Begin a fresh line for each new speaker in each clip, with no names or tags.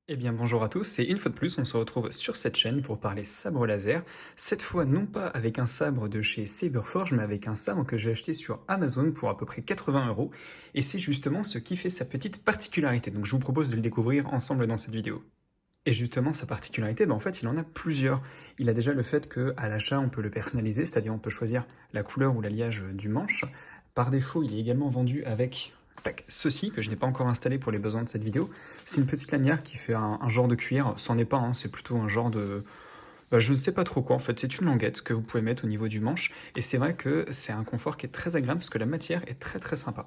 Eh bien bonjour à tous, et une fois de plus on se retrouve sur cette chaîne pour parler sabre laser, cette fois non pas avec un sabre de chez Saberforge mais avec un sabre que j'ai acheté sur Amazon pour à peu près 80 €, et c'est justement ce qui fait sa petite particularité, donc je vous propose de le découvrir ensemble dans cette vidéo. Et justement sa particularité, en fait il en a plusieurs. Il a déjà le fait qu'à l'achat on peut le personnaliser, c'est-à-dire on peut choisir la couleur ou l'alliage du manche. Par défaut il est également vendu avec tac, ceci que je n'ai pas encore installé pour les besoins de cette vidéo. C'est une petite lanière qui fait un genre de cuir, c'en est pas, hein, c'est plutôt un genre de... je ne sais pas trop quoi en fait, c'est une languette que vous pouvez mettre au niveau du manche, et c'est vrai que c'est un confort qui est très agréable parce que la matière est très très sympa.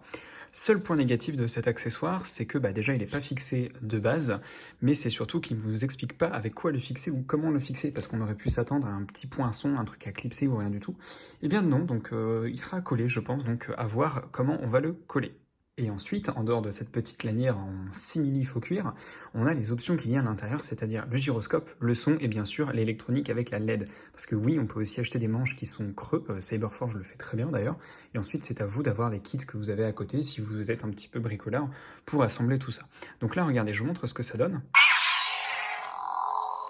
Seul point négatif de cet accessoire, c'est que déjà il n'est pas fixé de base, mais c'est surtout qu'il ne vous explique pas avec quoi le fixer ou comment le fixer, parce qu'on aurait pu s'attendre à un petit poinçon, un truc à clipser ou rien du tout. Eh bien non, donc il sera collé je pense, donc à voir comment on va le coller. Et ensuite, en dehors de cette petite lanière en simili faux cuir, on a les options qu'il y a à l'intérieur, c'est-à-dire le gyroscope, le son et bien sûr l'électronique avec la LED. Parce que oui, on peut aussi acheter des manches qui sont creux, Saberforge le fait très bien d'ailleurs, et ensuite c'est à vous d'avoir les kits que vous avez à côté si vous êtes un petit peu bricoleur pour assembler tout ça. Donc là, regardez, je vous montre ce que ça donne.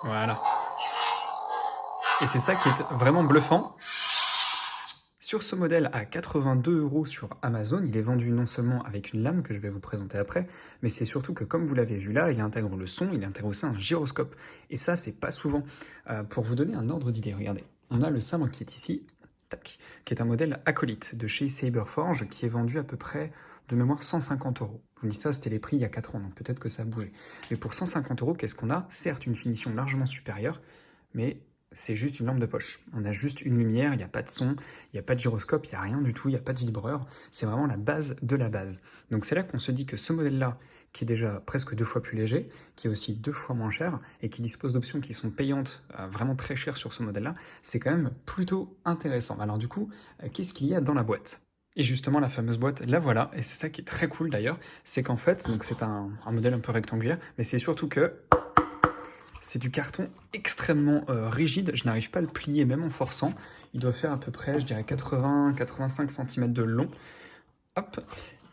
Voilà. Et c'est ça qui est vraiment bluffant. Sur ce modèle à 82 € sur Amazon, il est vendu non seulement avec une lame que je vais vous présenter après, mais c'est surtout que comme vous l'avez vu là, il intègre le son, il intègre aussi un gyroscope. Et ça, c'est pas souvent. Pour vous donner un ordre d'idée, regardez. On a le sabre qui est ici, tac, qui est un modèle acolyte de chez Saberforge qui est vendu à peu près de mémoire 150 €. Je vous dis ça, c'était les prix il y a 4 ans, donc peut-être que ça a bougé. Mais pour 150 €, qu'est-ce qu'on a? Certes, une finition largement supérieure, mais c'est juste une lampe de poche. On a juste une lumière, il n'y a pas de son, il n'y a pas de gyroscope, il n'y a rien du tout, il n'y a pas de vibreur. C'est vraiment la base de la base. Donc c'est là qu'on se dit que ce modèle-là, qui est déjà presque 2 fois plus léger, qui est aussi 2 fois moins cher, et qui dispose d'options qui sont payantes, vraiment très chères sur ce modèle-là, c'est quand même plutôt intéressant. Alors du coup, qu'est-ce qu'il y a dans la boîte? Et justement, la fameuse boîte, la voilà, et c'est ça qui est très cool d'ailleurs, c'est qu'en fait, donc c'est un modèle un peu rectangulaire, mais c'est surtout que c'est du carton extrêmement rigide, je n'arrive pas à le plier même en forçant. Il doit faire à peu près, je dirais 80-85 cm de long. Hop.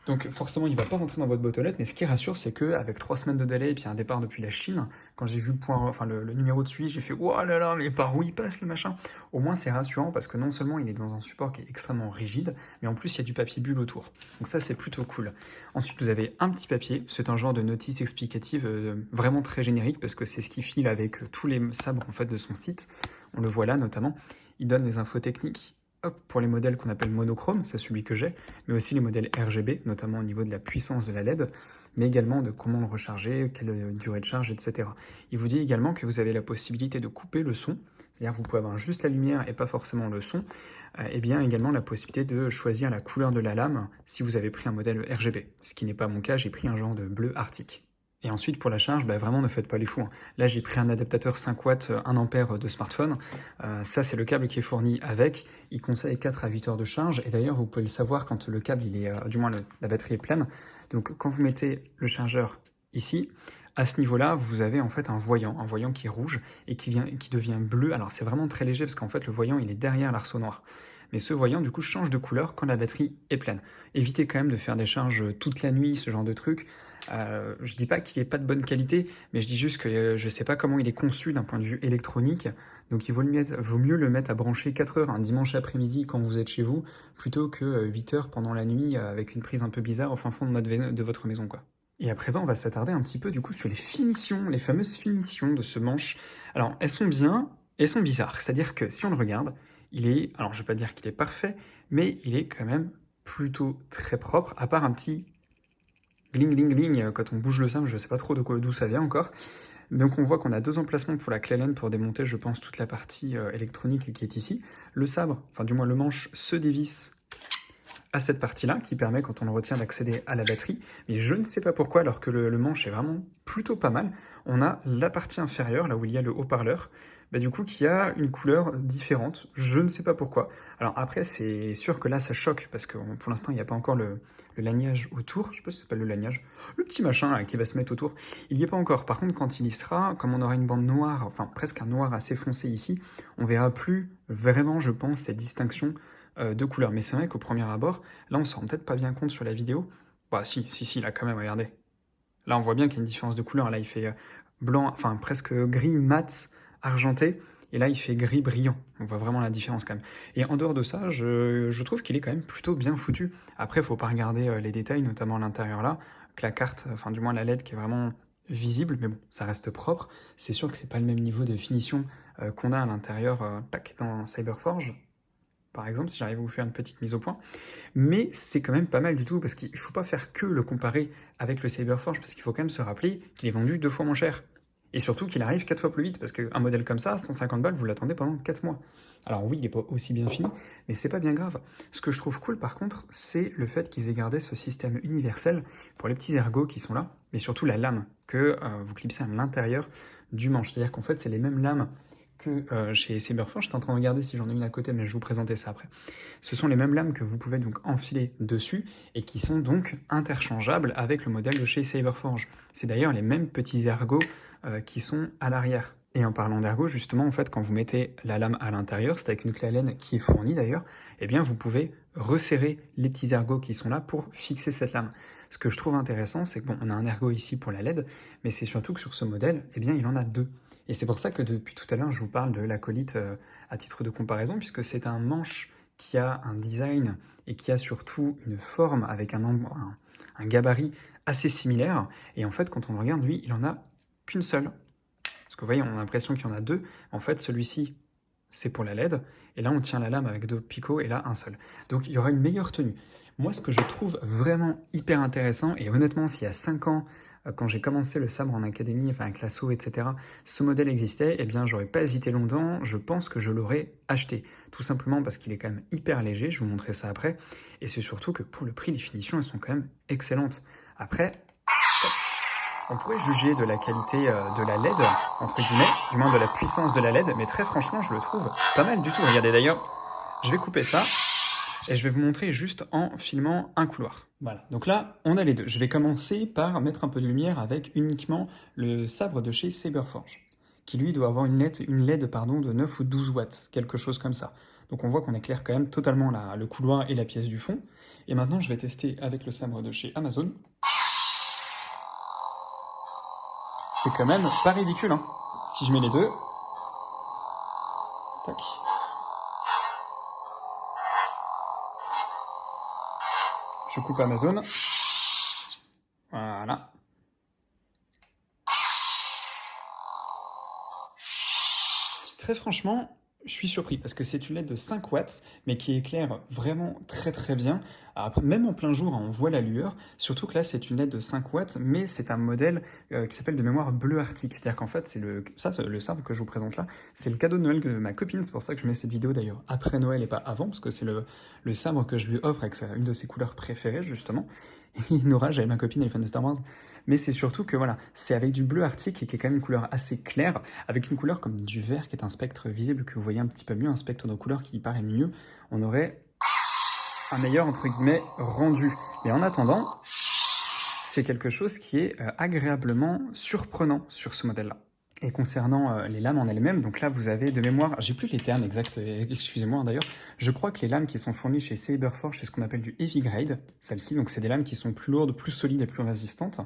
Donc forcément, il ne va pas rentrer dans votre boîte aux lettres, mais ce qui rassure, c'est qu'avec 3 semaines de délai et puis un départ depuis la Chine, quand j'ai vu le numéro de suivi, j'ai fait oh là là, mais par où il passe le machin? Au moins, c'est rassurant parce que non seulement il est dans un support qui est extrêmement rigide, mais en plus, il y a du papier bulle autour. Donc ça, c'est plutôt cool. Ensuite, vous avez un petit papier, c'est un genre de notice explicative vraiment très générique parce que c'est ce qui file avec tous les sabres en fait de son site. On le voit là notamment. Il donne les infos techniques. Hop, pour les modèles qu'on appelle monochrome, c'est celui que j'ai, mais aussi les modèles RGB, notamment au niveau de la puissance de la LED, mais également de comment le recharger, quelle durée de charge, etc. Il vous dit également que vous avez la possibilité de couper le son, c'est-à-dire que vous pouvez avoir juste la lumière et pas forcément le son, et bien également la possibilité de choisir la couleur de la lame si vous avez pris un modèle RGB, ce qui n'est pas mon cas, j'ai pris un genre de bleu arctique. Et ensuite, pour la charge, vraiment, ne faites pas les fous, hein. Là, j'ai pris un adaptateur 5 watts, 1 ampère de smartphone. Ça, c'est le câble qui est fourni avec. Il conseille 4 à 8 heures de charge. Et d'ailleurs, vous pouvez le savoir quand le câble, il est, du moins la batterie est pleine. Donc, quand vous mettez le chargeur ici, à ce niveau-là, vous avez en fait un voyant qui est rouge et qui devient bleu. Alors, c'est vraiment très léger parce qu'en fait, le voyant, il est derrière l'arceau noir. Mais ce voyant, du coup, change de couleur quand la batterie est pleine. Évitez quand même de faire des charges toute la nuit, ce genre de truc. Je dis pas qu'il n'est pas de bonne qualité, mais je dis juste que je sais pas comment il est conçu d'un point de vue électronique. Donc il vaut mieux le mettre à brancher 4 heures un dimanche après-midi quand vous êtes chez vous, plutôt que 8 heures pendant la nuit avec une prise un peu bizarre au fin fond de votre maison, quoi. Et à présent, on va s'attarder un petit peu du coup sur les finitions, les fameuses finitions de ce manche. Alors, elles sont bien, elles sont bizarres. C'est-à-dire que si on le regarde, alors je vais pas dire qu'il est parfait, mais il est quand même plutôt très propre, à part un petit gling gling gling quand on bouge le sabre, je sais pas trop d'où ça vient encore. Donc on voit qu'on a 2 emplacements pour la clé Allen pour démonter, je pense, toute la partie électronique qui est ici. Le sabre, enfin du moins le manche, se dévisse à cette partie-là, qui permet, quand on le retient, d'accéder à la batterie. Mais je ne sais pas pourquoi, alors que le manche est vraiment plutôt pas mal, on a la partie inférieure, là où il y a le haut-parleur, du coup, qui a une couleur différente. Je ne sais pas pourquoi. Alors après, c'est sûr que là, ça choque, parce que pour l'instant, il n'y a pas encore le laniage autour. Je sais pas si ça s'appelle le laniage. Le petit machin là, qui va se mettre autour. Il n'y est pas encore. Par contre, quand il y sera, comme on aura une bande noire, enfin presque un noir assez foncé ici, on verra plus vraiment, je pense, cette distinction de couleurs. Mais c'est vrai qu'au premier abord, là, on se rend peut-être pas bien compte sur la vidéo. Bah si, là quand même, regardez. Là, on voit bien qu'il y a une différence de couleur. Là, il fait blanc, enfin presque gris mat argenté. Et là, il fait gris brillant. On voit vraiment la différence quand même. Et en dehors de ça, je trouve qu'il est quand même plutôt bien foutu. Après, il ne faut pas regarder les détails, notamment à l'intérieur là, que la carte, enfin du moins la LED qui est vraiment visible, mais bon, ça reste propre. C'est sûr que c'est pas le même niveau de finition qu'on a à l'intérieur dans un Cyberforge, par exemple, si j'arrive à vous faire une petite mise au point. Mais c'est quand même pas mal du tout, parce qu'il ne faut pas faire que le comparer avec le Cyberforge, parce qu'il faut quand même se rappeler qu'il est vendu 2 fois moins cher. Et surtout qu'il arrive 4 fois plus vite, parce qu'un modèle comme ça, 150 balles, vous l'attendez pendant 4 mois. Alors oui, il n'est pas aussi bien fini, mais c'est pas bien grave. Ce que je trouve cool par contre, c'est le fait qu'ils aient gardé ce système universel pour les petits ergots qui sont là, mais surtout la lame que vous clipsez à l'intérieur du manche. C'est-à-dire qu'en fait, c'est les mêmes lames que chez Cyberforge. J'étais en train de regarder si j'en ai une à côté, mais je vais vous présenter ça après. Ce sont les mêmes lames que vous pouvez donc enfiler dessus et qui sont donc interchangeables avec le modèle de chez Cyberforge. C'est d'ailleurs les mêmes petits ergots qui sont à l'arrière. Et en parlant d'ergot, justement, en fait, quand vous mettez la lame à l'intérieur, c'est avec une clé Allen qui est fournie d'ailleurs, eh bien, vous pouvez resserrer les petits ergots qui sont là pour fixer cette lame. Ce que je trouve intéressant, c'est que bon, on a un ergot ici pour la LED, mais c'est surtout que sur ce modèle, eh bien, il en a 2. Et c'est pour ça que depuis tout à l'heure, je vous parle de l'acolyte à titre de comparaison, puisque c'est un manche qui a un design et qui a surtout une forme avec un gabarit assez similaire. Et en fait, quand on le regarde, lui, il en a qu'une seule. Parce que vous voyez, on a l'impression qu'il y en a 2. En fait, celui-ci, c'est pour la LED. Et là, on tient la lame avec 2 picots et là, un seul. Donc, il y aura une meilleure tenue. Moi, ce que je trouve vraiment hyper intéressant, et honnêtement, s'il y a 5 ans, quand j'ai commencé le sabre en académie, enfin avec l'assaut, etc., ce modèle existait, eh bien, j'aurais pas hésité longtemps. Je pense que je l'aurais acheté. Tout simplement parce qu'il est quand même hyper léger. Je vais vous montrer ça après. Et c'est surtout que pour le prix, les finitions, elles sont quand même excellentes. Après, on pourrait juger de la qualité de la LED, entre guillemets, du moins de la puissance de la LED, mais très franchement, je le trouve pas mal du tout. Regardez d'ailleurs, je vais couper ça, et je vais vous montrer juste en filmant un couloir. Voilà, donc là, on a les deux. Je vais commencer par mettre un peu de lumière avec uniquement le sabre de chez Cyberforge, qui lui doit avoir une LED de 9 ou 12 watts, quelque chose comme ça. Donc on voit qu'on éclaire quand même totalement le couloir et la pièce du fond. Et maintenant, je vais tester avec le sabre de chez Amazon. C'est quand même pas ridicule, hein. Si je mets les deux. Tac. Je coupe Amazon. Voilà. Très franchement, je suis surpris parce que c'est une LED de 5 watts, mais qui éclaire vraiment très très bien. Après, même en plein jour, on voit la lueur. Surtout que là, c'est une LED de 5 watts, mais c'est un modèle qui s'appelle de mémoire bleu arctique. C'est-à-dire qu'en fait, c'est le sabre que je vous présente là, c'est le cadeau de Noël de ma copine. C'est pour ça que je mets cette vidéo d'ailleurs après Noël et pas avant, parce que c'est le sabre que je lui offre avec une de ses couleurs préférées, justement. Et Nora, j'avais ma copine, elle est fan de Star Wars. Mais c'est surtout que voilà, c'est avec du bleu arctique et qui est quand même une couleur assez claire, avec une couleur comme du vert qui est un spectre visible que vous voyez un petit peu mieux, un spectre de couleur qui paraît mieux. On aurait un meilleur, entre guillemets, rendu. Et en attendant, c'est quelque chose qui est agréablement surprenant sur ce modèle-là. Et concernant les lames en elles-mêmes, donc là vous avez de mémoire, j'ai plus les termes exacts, excusez-moi d'ailleurs, je crois que les lames qui sont fournies chez Cyberforge, c'est ce qu'on appelle du heavy grade, celle-ci, donc c'est des lames qui sont plus lourdes, plus solides et plus résistantes.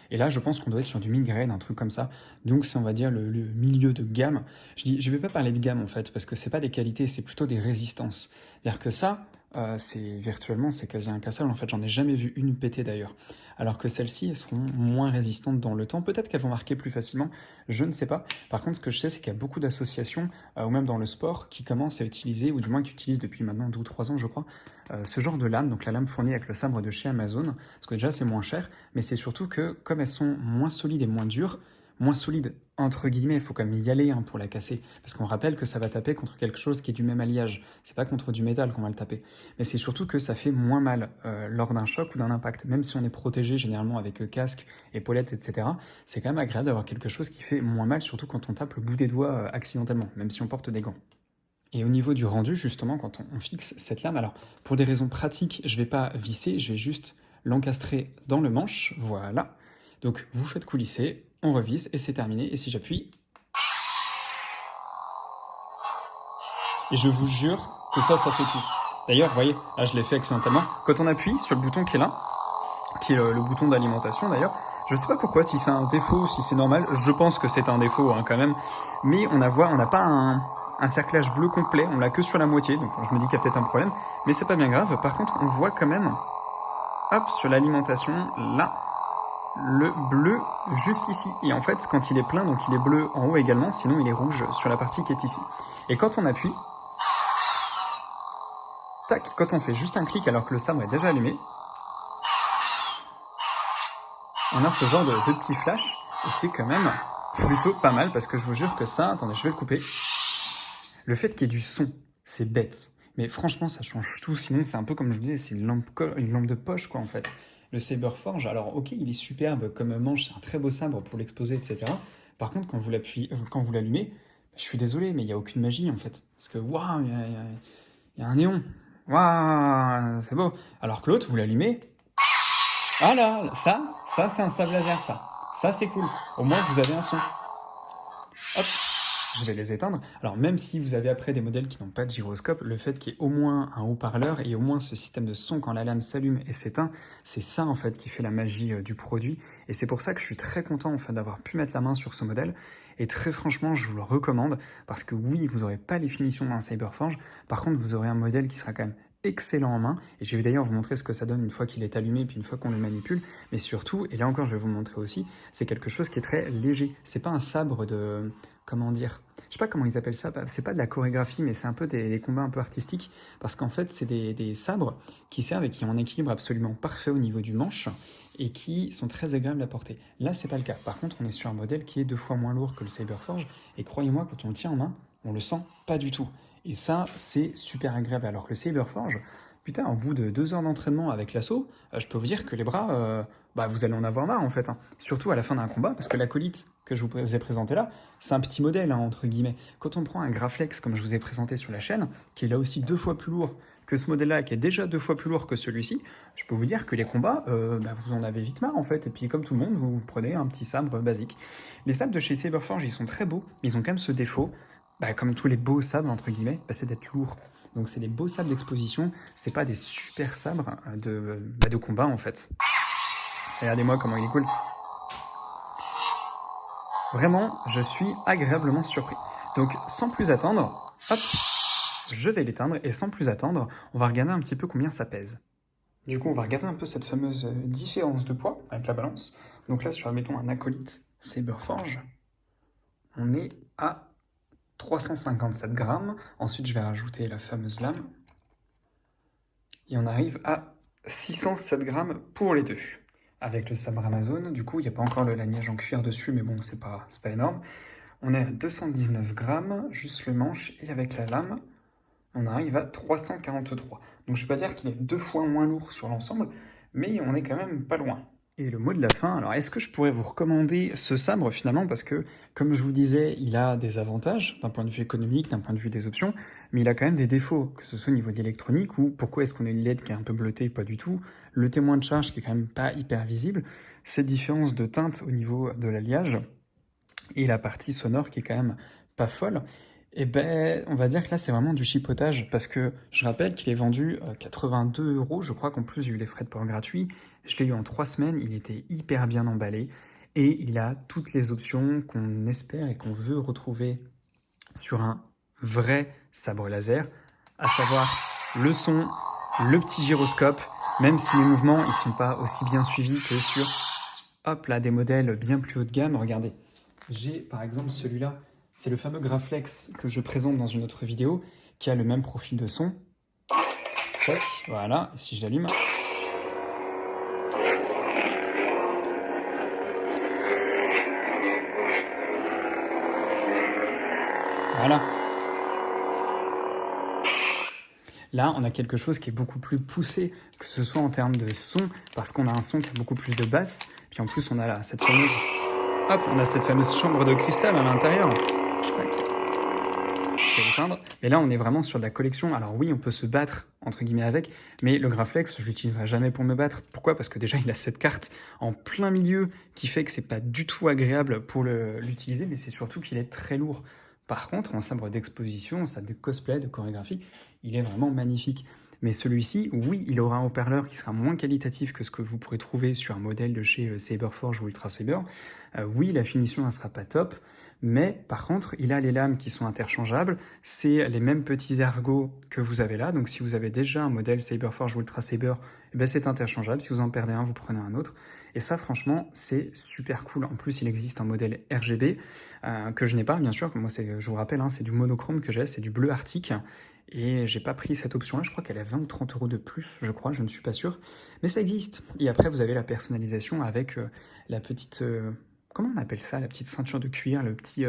Et là je pense qu'on doit être sur du mid grade, un truc comme ça, donc c'est on va dire le milieu de gamme. Je vais pas parler de gamme en fait, parce que c'est pas des qualités, c'est plutôt des résistances. C'est-à-dire que ça, c'est quasi incassable, en fait j'en ai jamais vu une péter d'ailleurs. Alors que celles-ci, elles seront moins résistantes dans le temps, peut-être qu'elles vont marquer plus facilement, je ne sais pas. Par contre, ce que je sais, c'est qu'il y a beaucoup d'associations, ou même dans le sport, qui commencent à utiliser, ou du moins qui utilisent depuis maintenant 2 ou 3 ans, je crois, ce genre de lame, donc la lame fournie avec le sabre de chez Amazon, parce que déjà c'est moins cher, mais c'est surtout que comme elles sont moins solides et moins dures, moins solide, entre guillemets, il faut quand même y aller pour la casser, parce qu'on rappelle que ça va taper contre quelque chose qui est du même alliage, c'est pas contre du métal qu'on va le taper, mais c'est surtout que ça fait moins mal lors d'un choc ou d'un impact, même si on est protégé généralement avec casque, épaulettes, etc., c'est quand même agréable d'avoir quelque chose qui fait moins mal, surtout quand on tape le bout des doigts accidentellement, même si on porte des gants. Et au niveau du rendu, justement, quand on fixe cette lame, alors pour des raisons pratiques, je vais pas visser, je vais juste l'encastrer dans le manche, voilà. Donc vous faites coulisser, on revisse et c'est terminé. Et si j'appuie, et je vous jure que ça fait tout. D'ailleurs, vous voyez, là je l'ai fait accidentellement. Quand on appuie sur le bouton qui est là, qui est le bouton d'alimentation d'ailleurs, Je sais pas pourquoi, si c'est un défaut, si c'est normal. Je pense que c'est un défaut hein, quand même. Mais on n'a pas un cerclage bleu complet, on l'a que sur la moitié, donc je me dis qu'il y a peut-être un problème. Mais c'est pas bien grave. Par contre, on voit quand même, hop, sur l'alimentation, là, le bleu juste ici. Et en fait, quand il est plein, donc il est bleu en haut également, sinon il est rouge sur la partie qui est ici. Et quand on appuie, tac, quand on fait juste un clic alors que le sabre est déjà allumé, on a ce genre de petit flash, et c'est quand même plutôt pas mal, parce que je vous jure que ça, attendez, je vais le couper, le fait qu'il y ait du son, c'est bête, mais franchement ça change tout, sinon c'est un peu comme je vous disais, c'est une lampe de poche quoi en fait. Le Saberforge, alors ok, il est superbe comme manche, c'est un très beau sabre pour l'exposer, etc. Par contre, quand vous l'allumez, je suis désolé, mais il n'y a aucune magie en fait, parce que waouh, il y a un néon, waouh, c'est beau, alors que l'autre, vous l'allumez, ah là, ça c'est un sable laser, ça c'est cool. Au moins vous avez un son. Hop, je vais les éteindre. Alors même si vous avez après des modèles qui n'ont pas de gyroscope, le fait qu'il y ait au moins un haut-parleur et au moins ce système de son quand la lame s'allume et s'éteint, c'est ça en fait qui fait la magie du produit. Et c'est pour ça que je suis très content en fait d'avoir pu mettre la main sur ce modèle. Et très franchement, je vous le recommande parce que oui, vous n'aurez pas les finitions d'un Saberforge. Par contre, vous aurez un modèle qui sera quand même excellent en main, et je vais d'ailleurs vous montrer ce que ça donne une fois qu'il est allumé, puis une fois qu'on le manipule, mais surtout, et là encore je vais vous montrer aussi, c'est quelque chose qui est très léger, c'est pas un sabre de, comment dire, je sais pas comment ils appellent ça, c'est pas de la chorégraphie, mais c'est un peu des combats un peu artistiques, parce qu'en fait c'est des sabres qui servent et qui ont un équilibre absolument parfait au niveau du manche, et qui sont très agréables à porter. Là c'est pas le cas, par contre on est sur un modèle qui est 2 fois moins lourd que le Saberforge, et croyez-moi, quand on le tient en main, on le sent pas du tout. Et ça, c'est super agréable. Alors que le Saberforge, putain, au bout de 2 heures d'entraînement avec l'assaut, je peux vous dire que les bras, bah, vous allez en avoir marre en fait. Hein. Surtout à la fin d'un combat, parce que l'acolyte que je vous ai présenté là, c'est un petit modèle, hein, entre guillemets. Quand on prend un Graflex, comme je vous ai présenté sur la chaîne, qui est là aussi 2 fois plus lourd que ce modèle-là, qui est déjà 2 fois plus lourd que celui-ci, je peux vous dire que les combats, bah, vous en avez vite marre en fait. Et puis comme tout le monde, vous prenez un petit sabre basique. Les sabres de chez Saberforge, ils sont très beaux, mais ils ont quand même ce défaut, bah, comme tous les beaux sabres, entre guillemets, bah, c'est d'être lourd. Donc c'est des beaux sabres d'exposition, c'est pas des super sabres de combat en fait. Regardez-moi comment il est cool. Vraiment, je suis agréablement surpris. Donc sans plus attendre, hop, je vais l'éteindre et sans plus attendre, on va regarder un petit peu combien ça pèse. Du coup, on va regarder un peu cette fameuse différence de poids avec la balance. Donc là, sur, admettons, un acolyte Saberforge, on est à 357 grammes. Ensuite, je vais rajouter la fameuse lame. Et on arrive à 607 grammes pour les deux. Avec le sabre Amazon, du coup, il n'y a pas encore le laniage en cuir dessus, mais bon, c'est pas énorme. On est à 219 grammes, juste le manche, et avec la lame, on arrive à 343. Donc je ne vais pas dire qu'il est 2 fois moins lourd sur l'ensemble, mais on est quand même pas loin. Et le mot de la fin, alors est-ce que je pourrais vous recommander ce sabre finalement, parce que comme je vous disais, il a des avantages d'un point de vue économique, d'un point de vue des options, mais il a quand même des défauts, que ce soit au niveau de l'électronique, ou pourquoi est-ce qu'on a une LED qui est un peu bleutée, pas du tout, le témoin de charge qui est quand même pas hyper visible, cette différence de teinte au niveau de l'alliage, et la partie sonore qui est quand même pas folle. Et ben, on va dire que là, c'est vraiment du chipotage, parce que je rappelle qu'il est vendu 82 euros. Je crois qu'en plus, j'ai eu les frais de port gratuits. Je l'ai eu en 3 semaines. Il était hyper bien emballé. Et il a toutes les options qu'on espère et qu'on veut retrouver sur un vrai sabre laser, à savoir le son, le petit gyroscope, même si les mouvements, ils sont pas aussi bien suivis que sur, hop là, des modèles bien plus haut de gamme. Regardez, j'ai par exemple celui-là. C'est le fameux Graflex que je présente dans une autre vidéo, qui a le même profil de son. Tac, voilà, et si je l'allume. Voilà. Là, on a quelque chose qui est beaucoup plus poussé, que ce soit en termes de son, parce qu'on a un son qui a beaucoup plus de basse, puis en plus on a là, cette fameuse... Hop, on a cette fameuse chambre de cristal à l'intérieur. Tac. Je vais l'éteindre. Mais là, on est vraiment sur de la collection. Alors oui, on peut se battre, entre guillemets, avec, mais le Graflex, je l'utiliserai jamais pour me battre. Pourquoi? Parce que déjà, il a cette carte en plein milieu qui fait que c'est pas du tout agréable pour l'utiliser, mais c'est surtout qu'il est très lourd. Par contre, en sabre d'exposition, en sabre de cosplay, de chorégraphie, il est vraiment magnifique. Mais celui-ci, oui, il aura un haut-parleur qui sera moins qualitatif que ce que vous pourrez trouver sur un modèle de chez Saberforge ou Ultra Saber. Oui, la finition ne sera pas top, mais par contre, il a les lames qui sont interchangeables. C'est les mêmes petits ergots que vous avez là. Donc si vous avez déjà un modèle Saberforge ou Ultra Saber, eh ben, c'est interchangeable. Si vous en perdez un, vous prenez un autre. Et ça, franchement, c'est super cool. En plus, il existe un modèle RGB que je n'ai pas, bien sûr. Moi, je vous rappelle, hein, c'est du monochrome que j'ai, c'est du bleu arctique. Et j'ai pas pris cette option-là, je crois qu'elle a 20 ou 30 euros de plus, je crois, je ne suis pas sûr. Mais ça existe. Et après, vous avez la personnalisation avec la petite... comment on appelle ça? La petite ceinture de cuir, le petit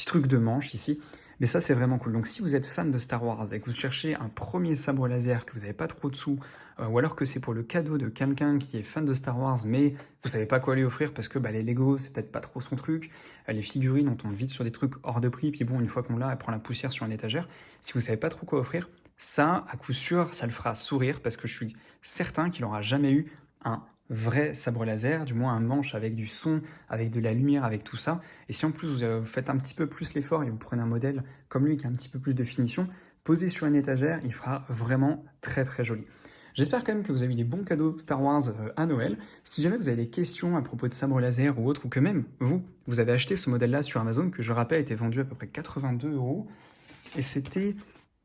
truc de manche ici. Mais ça, c'est vraiment cool. Donc si vous êtes fan de Star Wars et que vous cherchez un premier sabre laser, que vous n'avez pas trop de sous, ou alors que c'est pour le cadeau de quelqu'un qui est fan de Star Wars, mais vous savez pas quoi lui offrir parce que bah, les Lego, c'est peut-être pas trop son truc, les figurines, on tombe vite sur des trucs hors de prix, puis bon, une fois qu'on l'a, elle prend la poussière sur une étagère. Si vous savez pas trop quoi offrir, ça, à coup sûr, ça le fera sourire parce que je suis certain qu'il n'aura jamais eu un vrai sabre laser, du moins un manche avec du son, avec de la lumière, avec tout ça. Et si en plus vous faites un petit peu plus l'effort et vous prenez un modèle comme lui qui a un petit peu plus de finition, posé sur une étagère, il fera vraiment très très joli. J'espère quand même que vous avez eu des bons cadeaux Star Wars à Noël. Si jamais vous avez des questions à propos de sabre laser ou autre, ou que même vous avez acheté ce modèle-là sur Amazon, que je rappelle était vendu à peu près 82 euros, et c'était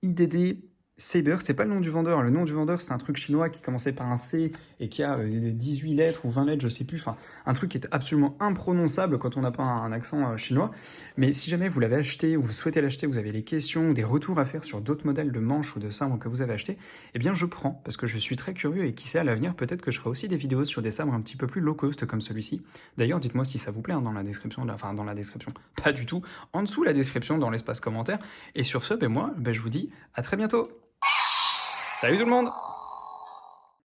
IDD Saber, c'est pas le nom du vendeur. Le nom du vendeur, c'est un truc chinois qui commençait par un C et qui a 18 lettres ou 20 lettres, je sais plus. Enfin, un truc qui est absolument imprononçable quand on n'a pas un accent chinois. Mais si jamais vous l'avez acheté ou vous souhaitez l'acheter, vous avez des questions ou des retours à faire sur d'autres modèles de manches ou de sabres que vous avez achetés, eh bien je prends parce que je suis très curieux et qui sait, à l'avenir, peut-être que je ferai aussi des vidéos sur des sabres un petit peu plus low cost comme celui-ci. D'ailleurs, dites-moi si ça vous plaît hein, dans la description, enfin dans la description, pas du tout, en dessous la description dans l'espace commentaire. Et sur ce, moi, je vous dis à très bientôt. Salut tout le monde!